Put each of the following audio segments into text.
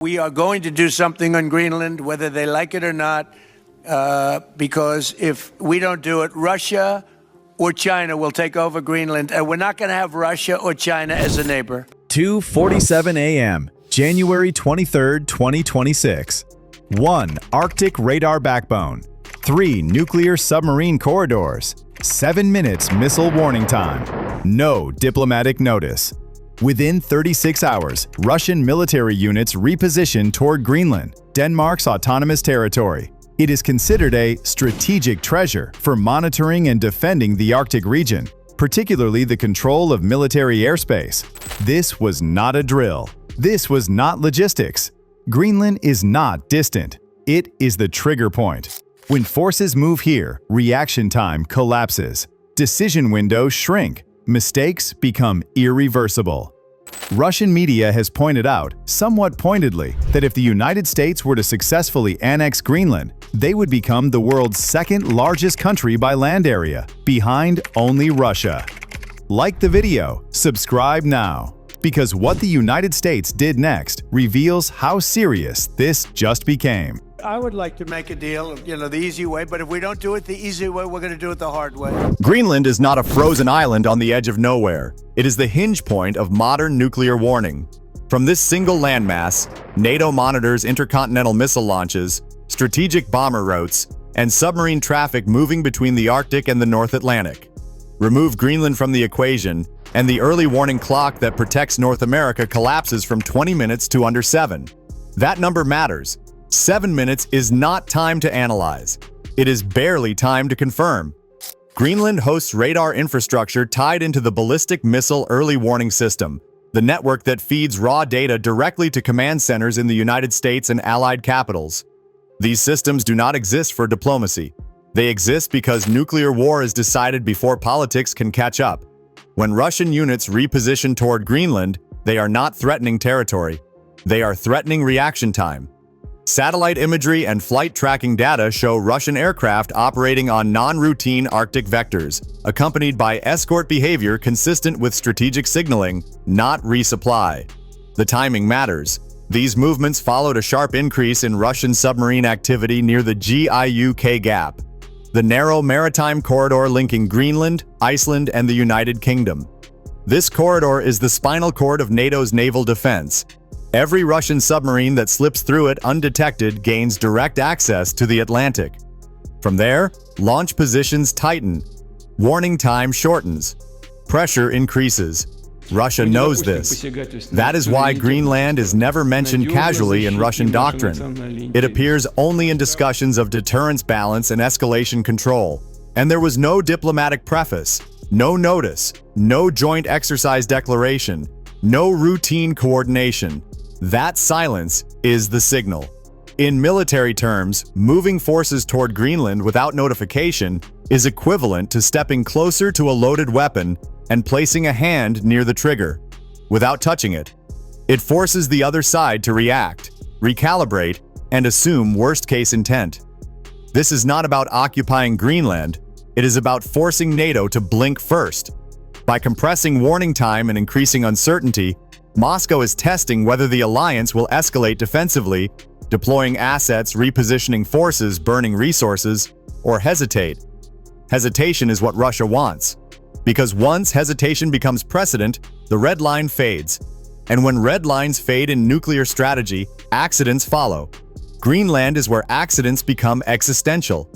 We are going to do something on Greenland, whether they like it or not, because if we don't do it, Russia or China will take over Greenland, and we're not going to have Russia or China as a neighbor. 2:47 a.m., January 23, 2026. 1. Arctic radar backbone. 3. Nuclear submarine corridors. 7 minutes missile warning time. No diplomatic notice. Within 36 hours, Russian military units repositioned toward Greenland, Denmark's autonomous territory. It is considered a strategic treasure for monitoring and defending the Arctic region, particularly the control of military airspace. This was not a drill. This was not logistics. Greenland is not distant. It is the trigger point. When forces move here, reaction time collapses. Decision windows shrink. Mistakes become irreversible. Russian media has pointed out, somewhat pointedly, that if the United States were to successfully annex Greenland, they would become the world's second largest country by land area, behind only Russia. Like the video, subscribe now, because what the United States did next reveals how serious this just became. I would like to make a deal, the easy way, but if we don't do it the easy way, we're going to do it the hard way. Greenland is not a frozen island on the edge of nowhere. It is the hinge point of modern nuclear warning. From this single landmass, NATO monitors intercontinental missile launches, strategic bomber routes, and submarine traffic moving between the Arctic and the North Atlantic. Remove Greenland from the equation, and the early warning clock that protects North America collapses from 20 minutes to under 7. That number matters. 7 minutes is not time to analyze. It is barely time to confirm. Greenland hosts radar infrastructure tied into the ballistic missile early warning system, the network that feeds raw data directly to command centers in the United States and allied capitals. These systems do not exist for diplomacy. They exist because nuclear war is decided before politics can catch up. When Russian units reposition toward Greenland, they are not threatening territory. They are threatening reaction time. Satellite imagery and flight tracking data show Russian aircraft operating on non-routine Arctic vectors, accompanied by escort behavior consistent with strategic signaling, not resupply. The timing matters. These movements followed a sharp increase in Russian submarine activity near the GIUK Gap, the narrow maritime corridor linking Greenland, Iceland, and the United Kingdom. This corridor is the spinal cord of NATO's naval defense. Every Russian submarine that slips through it undetected gains direct access to the Atlantic. From there, launch positions tighten. Warning time shortens. Pressure increases. Russia knows this. That is why Greenland is never mentioned casually in Russian doctrine. It appears only in discussions of deterrence balance and escalation control. And there was no diplomatic preface, no notice, no joint exercise declaration, no routine coordination. That silence is the signal. In military terms, moving forces toward Greenland without notification is equivalent to stepping closer to a loaded weapon and placing a hand near the trigger, without touching it. It forces the other side to react, recalibrate, and assume worst-case intent. This is not about occupying Greenland, it is about forcing NATO to blink first. By compressing warning time and increasing uncertainty, Moscow is testing whether the alliance will escalate defensively, deploying assets, repositioning forces, burning resources, or hesitate. Hesitation is what Russia wants. Because once hesitation becomes precedent, the red line fades. And when red lines fade in nuclear strategy, accidents follow. Greenland is where accidents become existential.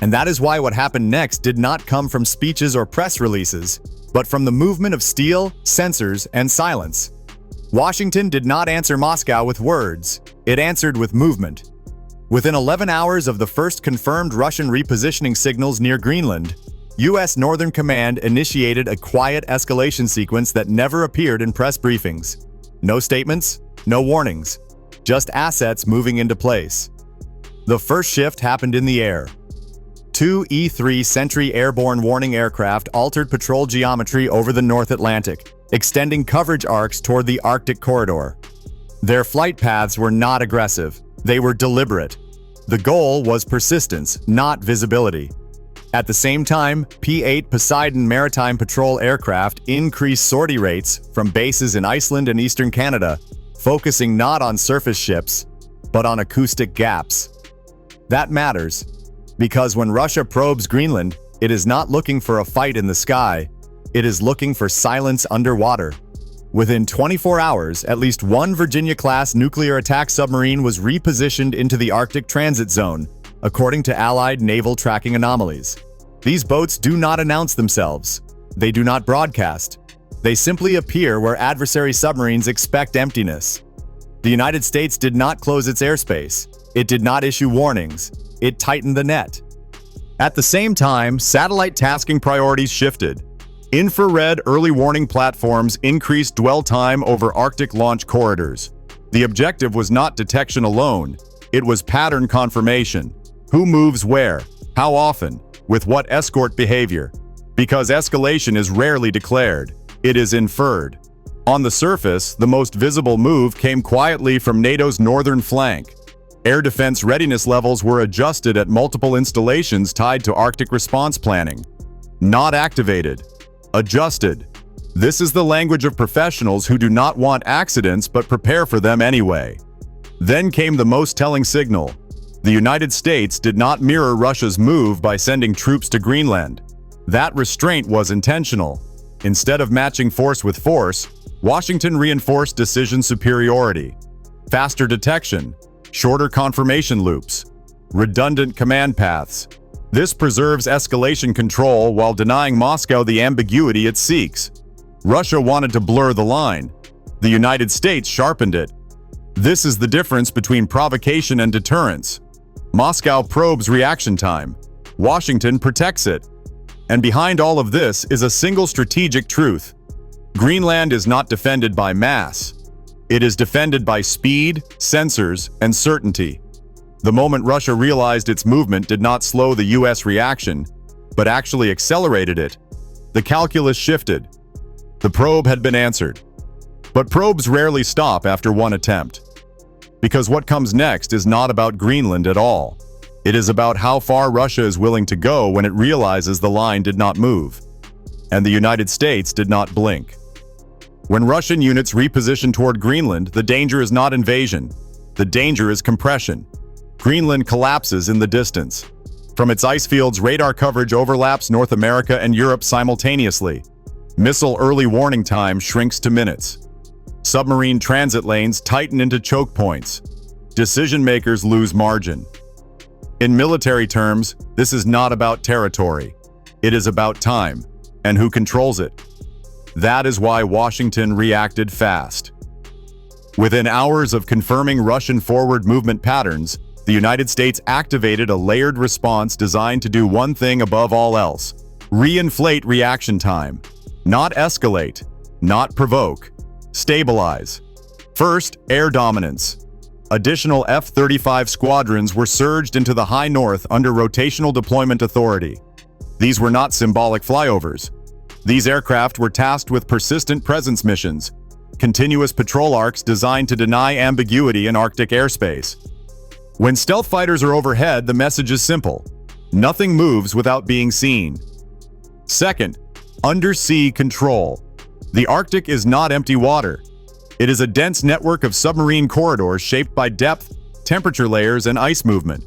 And that is why what happened next did not come from speeches or press releases, but from the movement of steel, sensors, and silence. Washington did not answer Moscow with words, it answered with movement. Within 11 hours of the first confirmed Russian repositioning signals near Greenland, U.S. Northern Command initiated a quiet escalation sequence that never appeared in press briefings. No statements, no warnings, just assets moving into place. The first shift happened in the air. 2 E-3 Sentry airborne warning aircraft altered patrol geometry over the North Atlantic, extending coverage arcs toward the Arctic corridor. Their flight paths were not aggressive, they were deliberate. The goal was persistence, not visibility. At the same time, P-8 Poseidon maritime patrol aircraft increased sortie rates from bases in Iceland and eastern Canada, focusing not on surface ships, but on acoustic gaps. That matters, because when Russia probes Greenland, it is not looking for a fight in the sky, it is looking for silence underwater. Within 24 hours, at least one Virginia-class nuclear attack submarine was repositioned into the Arctic transit zone, according to Allied naval tracking anomalies. These boats do not announce themselves. They do not broadcast. They simply appear where adversary submarines expect emptiness. The United States did not close its airspace. It did not issue warnings. It tightened the net. At the same time, satellite tasking priorities shifted. Infrared early warning platforms increased dwell time over Arctic launch corridors. The objective was not detection alone. It was pattern confirmation. Who moves where? How often? With what escort behavior? Because escalation is rarely declared. It is inferred. On the surface, the most visible move came quietly from NATO's northern flank. Air defense readiness levels were adjusted at multiple installations tied to Arctic response planning. Not activated. Adjusted. This is the language of professionals who do not want accidents but prepare for them anyway. Then came the most telling signal. The United States did not mirror Russia's move by sending troops to Greenland. That restraint was intentional. Instead of matching force with force, Washington reinforced decision superiority. Faster detection, shorter confirmation loops, redundant command paths. This preserves escalation control while denying Moscow the ambiguity it seeks. Russia wanted to blur the line. The United States sharpened it. This is the difference between provocation and deterrence. Moscow probes reaction time. Washington protects it. And behind all of this is a single strategic truth. Greenland is not defended by mass. It is defended by speed, sensors, and certainty. The moment Russia realized its movement did not slow the US reaction, but actually accelerated it, the calculus shifted. The probe had been answered. But probes rarely stop after one attempt. Because what comes next is not about Greenland at all. It is about how far Russia is willing to go when it realizes the line did not move. And the United States did not blink. When Russian units reposition toward Greenland, the danger is not invasion. The danger is compression. Greenland collapses in the distance. From its ice fields, radar coverage overlaps North America and Europe simultaneously. Missile early warning time shrinks to minutes. Submarine transit lanes tighten into choke points. Decision makers lose margin. In military terms, this is not about territory. It is about time, and who controls it. That is why Washington reacted fast. Within hours of confirming Russian forward movement patterns, the United States activated a layered response designed to do one thing above all else: reinflate reaction time. Not escalate, not provoke, stabilize. First, air dominance. Additional F-35 squadrons were surged into the high north under rotational deployment authority. These were not symbolic flyovers. These aircraft were tasked with persistent presence missions, continuous patrol arcs designed to deny ambiguity in Arctic airspace. When stealth fighters are overhead, the message is simple: nothing moves without being seen. Second, undersea control. The Arctic is not empty water. It is a dense network of submarine corridors shaped by depth, temperature layers, and ice movement.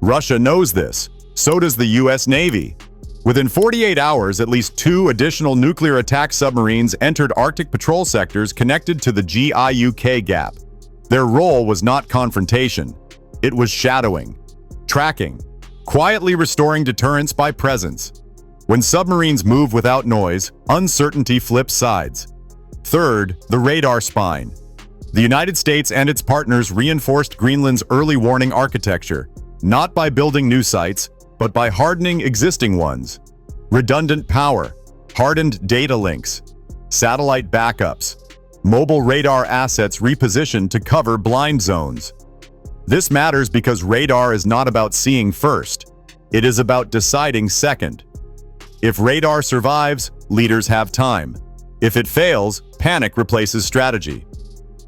Russia knows this. So does the US Navy. Within 48 hours, at least 2 additional nuclear attack submarines entered Arctic patrol sectors connected to the GIUK gap. Their role was not confrontation. It was shadowing, tracking, quietly restoring deterrence by presence. When submarines move without noise, uncertainty flips sides. Third, the radar spine. The United States and its partners reinforced Greenland's early warning architecture, not by building new sites, but by hardening existing ones. Redundant power, hardened data links, satellite backups, mobile radar assets repositioned to cover blind zones. This matters because radar is not about seeing first. It is about deciding second. If radar survives, leaders have time. If it fails, panic replaces strategy.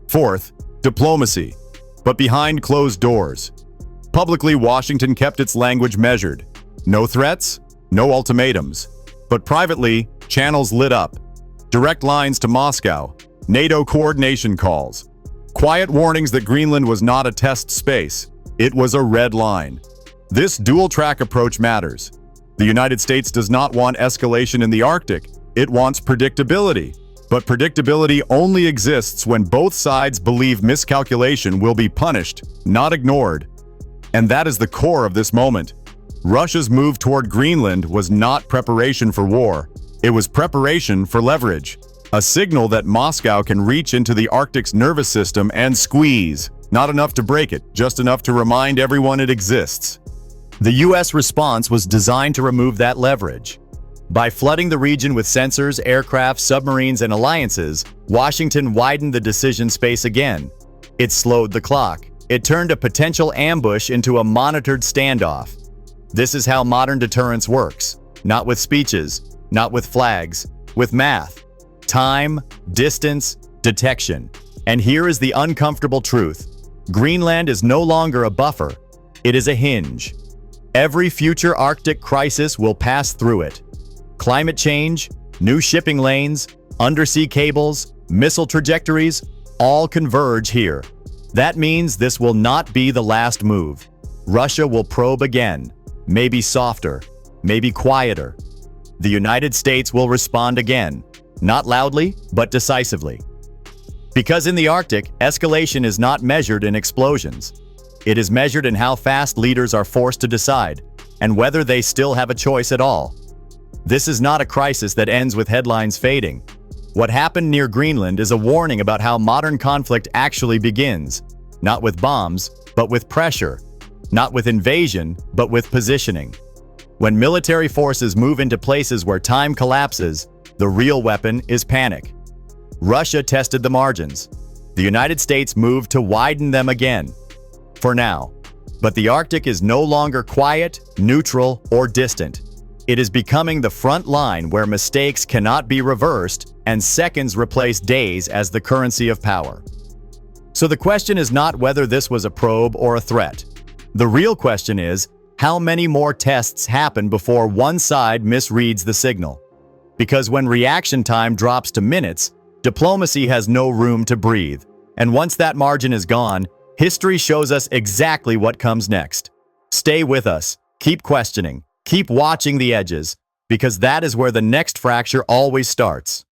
Fourth, diplomacy, but behind closed doors. Publicly, Washington kept its language measured. No threats, no ultimatums. But privately, channels lit up. Direct lines to Moscow, NATO coordination calls, Quiet warnings that Greenland was not a test space. It was a red line. This dual-track approach matters. The United States does not want escalation in the Arctic. It wants predictability. But predictability only exists when both sides believe miscalculation will be punished, not ignored. And that is the core of this moment. Russia's move toward Greenland was not preparation for war. It was preparation for leverage. A signal that Moscow can reach into the Arctic's nervous system and squeeze. Not enough to break it, just enough to remind everyone it exists. The U.S. response was designed to remove that leverage. By flooding the region with sensors, aircraft, submarines, and alliances, Washington widened the decision space again. It slowed the clock. It turned a potential ambush into a monitored standoff. This is how modern deterrence works. Not with speeches, not with flags, with math. Time, distance, detection. And here is the uncomfortable truth. Greenland is no longer a buffer. It is a hinge. Every future Arctic crisis will pass through it. Climate change, new shipping lanes, undersea cables, missile trajectories, all converge here. That means this will not be the last move. Russia will probe again, maybe softer, maybe quieter. The United States will respond again, not loudly, but decisively. Because in the Arctic, escalation is not measured in explosions. It is measured in how fast leaders are forced to decide, and whether they still have a choice at all. This is not a crisis that ends with headlines fading. What happened near Greenland is a warning about how modern conflict actually begins, not with bombs, but with pressure, not with invasion, but with positioning. When military forces move into places where time collapses, the real weapon is panic. Russia tested the margins. The United States moved to widen them again. For now. But the Arctic is no longer quiet, neutral, or distant. It is becoming the front line where mistakes cannot be reversed and seconds replace days as the currency of power. So the question is not whether this was a probe or a threat. The real question is, how many more tests happen before one side misreads the signal? Because when reaction time drops to minutes, diplomacy has no room to breathe. And once that margin is gone, history shows us exactly what comes next. Stay with us, keep questioning, keep watching the edges, because that is where the next fracture always starts.